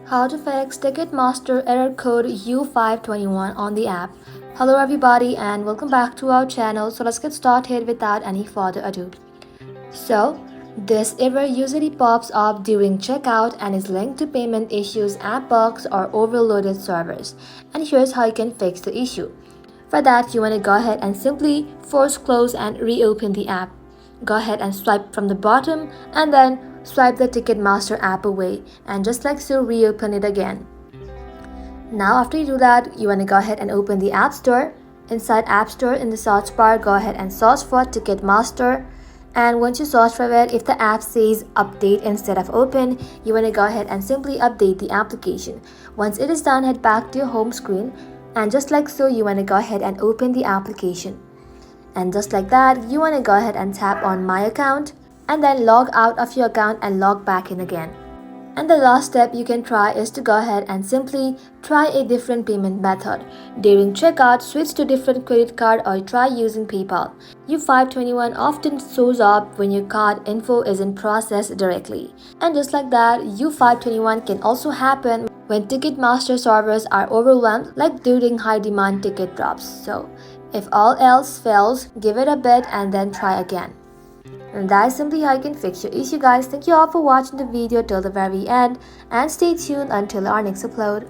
How to fix Ticketmaster error code U521 on the app. Hello everybody and welcome back to our channel. So let's get started without any further ado. So this error usually pops up during checkout and is linked to payment issues, app bugs or overloaded servers. And here's how you can fix the issue. For that, you want to go ahead and simply force close and reopen the app. Go ahead and swipe from the bottom and then swipe the Ticketmaster app away and just like so reopen it again. Now after you do that, you want to go ahead and open the App Store. Inside App Store in the search bar, go ahead and search for Ticketmaster. And once you search for it, if the app says update instead of open, you want to go ahead and simply update the application. Once it is done, head back to your home screen and just like so you want to go ahead and open the application. And just like that, you want to go ahead and tap on My Account and then log out of your account and log back in again. And the last step you can try is to go ahead and simply try a different payment method. During checkout, switch to different credit card or try using PayPal. U521 often shows up when your card info isn't processed directly. And just like that, U521 can also happen when Ticketmaster servers are overwhelmed, like during high demand ticket drops. So if all else fails, give it a bit and then try again. And that is simply how you can fix your issue, guys. Thank you all for watching the video till the very end and stay tuned until our next upload.